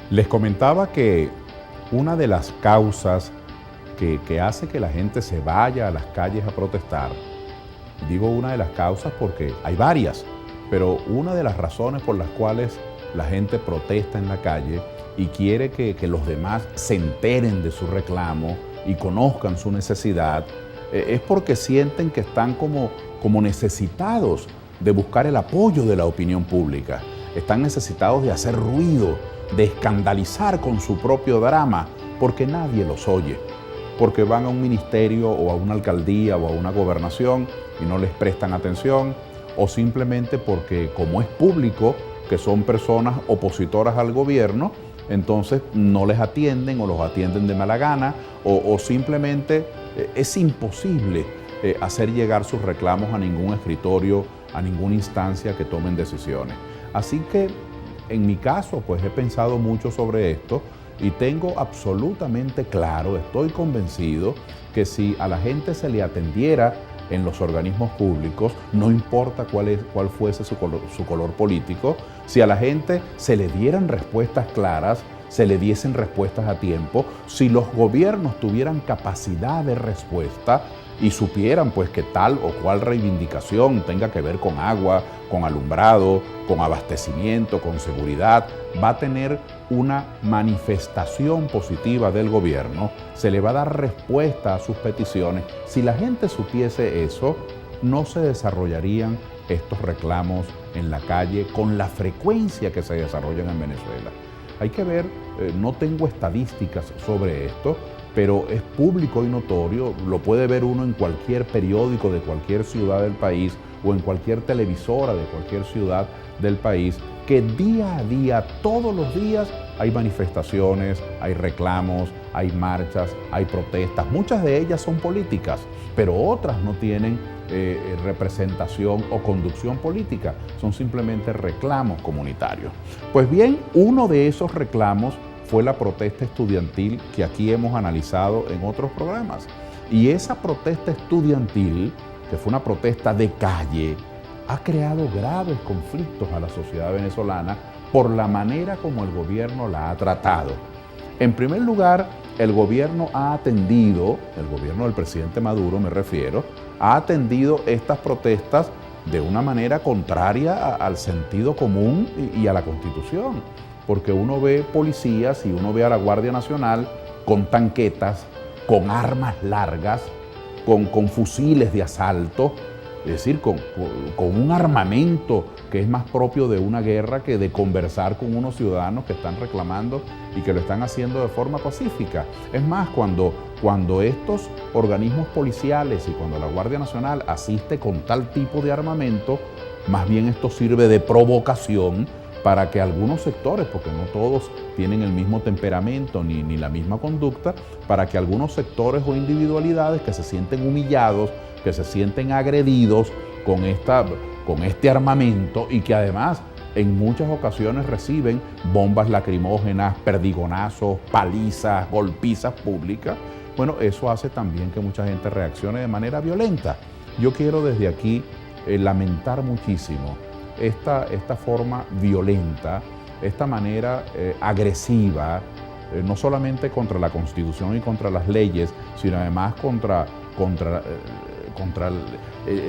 Les comentaba que una de las causas que hace que la gente se vaya a las calles a protestar, digo una de las causas porque hay varias, pero una de las razones por las cuales la gente protesta en la calle y quiere que los demás se enteren de su reclamo y conozcan su necesidad, es porque sienten que están como necesitados de buscar el apoyo de la opinión pública. Están necesitados de hacer ruido, de escandalizar con su propio drama, porque nadie los oye, porque van a un ministerio o a una alcaldía o a una gobernación y no les prestan atención, o simplemente porque como es público, que son personas opositoras al gobierno, entonces no les atienden o los atienden de mala gana, o simplemente es imposible hacer llegar sus reclamos a ningún escritorio, a ninguna instancia que tomen decisiones. Así que en mi caso, pues he pensado mucho sobre esto y tengo absolutamente claro, estoy convencido que si a la gente se le atendiera en los organismos públicos, no importa cuál fuese su color político, si a la gente se le dieran respuestas claras, se le diesen respuestas a tiempo, si los gobiernos tuvieran capacidad de respuesta y supieran pues que tal o cual reivindicación tenga que ver con agua, con alumbrado, con abastecimiento, con seguridad, va a tener una manifestación positiva del gobierno, se le va a dar respuesta a sus peticiones. Si la gente supiese eso, no se desarrollarían estos reclamos en la calle con la frecuencia que se desarrollan en Venezuela. Hay que ver, no tengo estadísticas sobre esto, pero es público y notorio, lo puede ver uno en cualquier periódico de cualquier ciudad del país o en cualquier televisora de cualquier ciudad del país, que día a día, todos los días, hay manifestaciones, hay reclamos, hay marchas, hay protestas. Muchas de ellas son políticas, pero otras no tienen representación o conducción política, son simplemente reclamos comunitarios. Pues bien, uno de esos reclamos fue la protesta estudiantil que aquí hemos analizado en otros programas. Y esa protesta estudiantil, que fue una protesta de calle, ha creado graves conflictos a la sociedad venezolana por la manera como el gobierno la ha tratado. En primer lugar, el gobierno ha atendido, el gobierno del presidente Maduro me refiero, ha atendido estas protestas de una manera contraria al sentido común y a la Constitución. Porque uno ve policías y uno ve a la Guardia Nacional con tanquetas, con armas largas, con fusiles de asalto, es decir, con un armamento que es más propio de una guerra que de conversar con unos ciudadanos que están reclamando y que lo están haciendo de forma pacífica. Es más, cuando estos organismos policiales y cuando la Guardia Nacional asiste con tal tipo de armamento, más bien esto sirve de provocación para que algunos sectores, porque no todos tienen el mismo temperamento ni la misma conducta, para que algunos sectores o individualidades que se sienten humillados, que se sienten agredidos con este armamento y que además en muchas ocasiones reciben bombas lacrimógenas, perdigonazos, palizas, golpizas públicas, bueno, eso hace también que mucha gente reaccione de manera violenta. Yo quiero desde aquí lamentar muchísimo esta forma violenta, esta manera agresiva, no solamente contra la Constitución y contra las leyes, sino además contra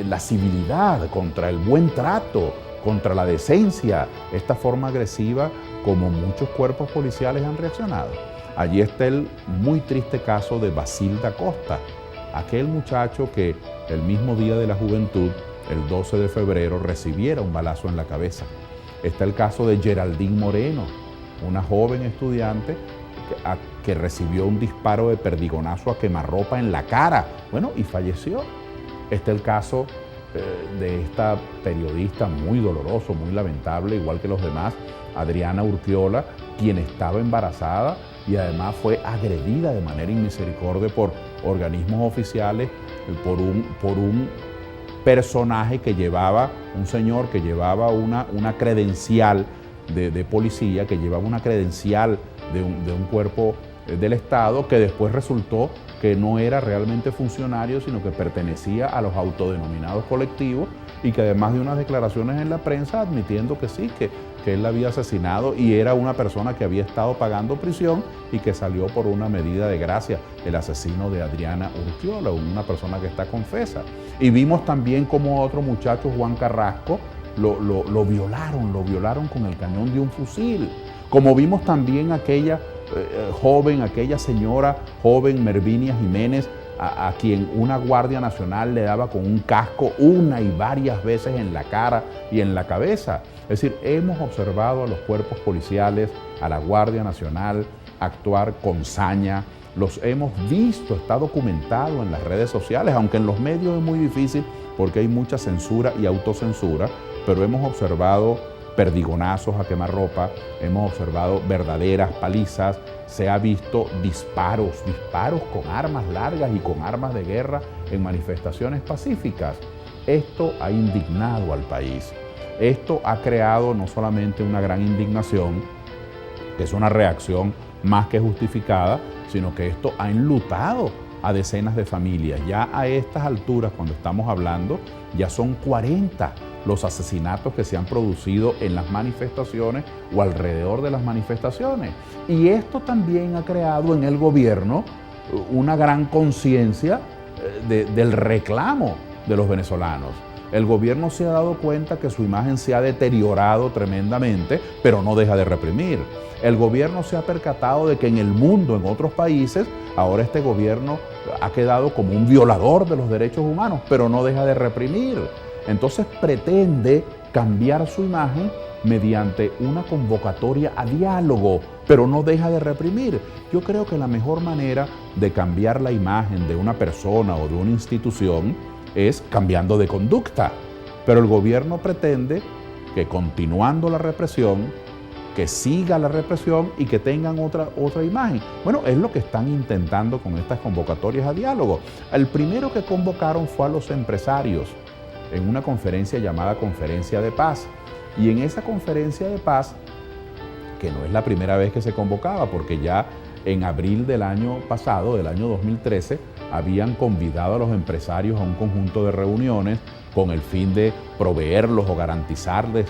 la civilidad, contra el buen trato, contra la decencia, esta forma agresiva como muchos cuerpos policiales han reaccionado. Allí está el muy triste caso de Basilda Costa, aquel muchacho que el mismo día de la juventud, el 12 de febrero, recibiera un balazo en la cabeza. Está el caso de Geraldine Moreno, una joven estudiante que recibió un disparo de perdigonazo a quemarropa en la cara, bueno, y falleció. Está el caso de esta periodista muy doloroso, muy lamentable, igual que los demás, Adriana Urquiola, quien estaba embarazada y además fue agredida de manera inmisericordia por organismos oficiales, por un personaje que llevaba, un señor que llevaba una credencial de policía, que llevaba una credencial de un cuerpo del Estado, que después resultó que no era realmente funcionario, sino que pertenecía a los autodenominados colectivos, y que además de unas declaraciones en la prensa admitiendo que sí, que él la había asesinado y era una persona que había estado pagando prisión y que salió por una medida de gracia, el asesino de Adriana Urquiola, una persona que está confesa. Y vimos también como otro muchacho, Juan Carrasco, lo violaron con el cañón de un fusil. Como vimos también aquella aquella señora joven, Mervinia Jiménez, a quien una Guardia Nacional le daba con un casco una y varias veces en la cara y en la cabeza. Es decir, hemos observado a los cuerpos policiales, a la Guardia Nacional actuar con saña, los hemos visto, está documentado en las redes sociales, aunque en los medios es muy difícil porque hay mucha censura y autocensura, pero hemos observado perdigonazos a quemarropa, hemos observado verdaderas palizas, se ha visto disparos con armas largas y con armas de guerra en manifestaciones pacíficas. Esto ha indignado al país. Esto ha creado no solamente una gran indignación, que es una reacción más que justificada, sino que esto ha enlutado a decenas de familias. Ya a estas alturas, cuando estamos hablando, ya son 40 los asesinatos que se han producido en las manifestaciones o alrededor de las manifestaciones. Y esto también ha creado en el gobierno una gran conciencia del reclamo de los venezolanos. El gobierno se ha dado cuenta que su imagen se ha deteriorado tremendamente, pero no deja de reprimir. El gobierno se ha percatado de que en el mundo, en otros países, ahora este gobierno ha quedado como un violador de los derechos humanos, pero no deja de reprimir. Entonces pretende cambiar su imagen mediante una convocatoria a diálogo, pero no deja de reprimir. Yo creo que la mejor manera de cambiar la imagen de una persona o de una institución es cambiando de conducta. Pero el gobierno pretende que continuando la represión, que siga la represión y que tengan otra imagen. Bueno, es lo que están intentando con estas convocatorias a diálogo. El primero que convocaron fue a los empresarios en una conferencia llamada Conferencia de Paz. Y en esa Conferencia de Paz, que no es la primera vez que se convocaba, porque ya en abril del año pasado, del año 2013, habían convidado a los empresarios a un conjunto de reuniones con el fin de proveerlos o garantizarles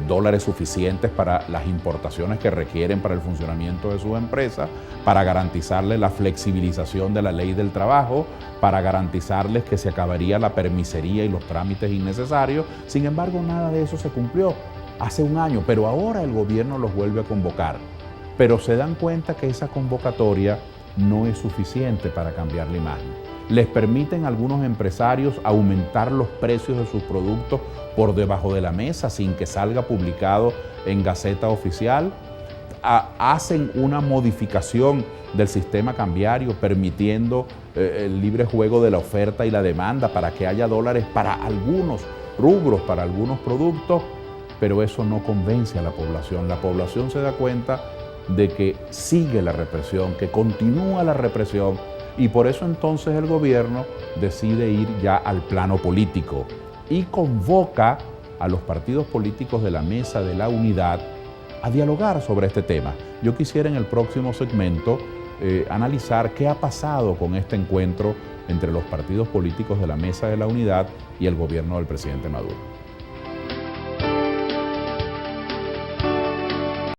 dólares suficientes para las importaciones que requieren para el funcionamiento de sus empresas, para garantizarles la flexibilización de la ley del trabajo, para garantizarles que se acabaría la permisería y los trámites innecesarios. Sin embargo, nada de eso se cumplió hace un año, pero ahora el gobierno los vuelve a convocar. Pero se dan cuenta que esa convocatoria no es suficiente para cambiar la imagen. Les permiten a algunos empresarios aumentar los precios de sus productos por debajo de la mesa sin que salga publicado en Gaceta Oficial. Hacen una modificación del sistema cambiario permitiendo el libre juego de la oferta y la demanda para que haya dólares para algunos rubros, para algunos productos, pero eso no convence a la población. La población se da cuenta de que sigue la represión, que continúa la represión, y por eso entonces el gobierno decide ir ya al plano político y convoca a los partidos políticos de la Mesa de la Unidad a dialogar sobre este tema. Yo quisiera en el próximo segmento analizar qué ha pasado con este encuentro entre los partidos políticos de la Mesa de la Unidad y el gobierno del presidente Maduro.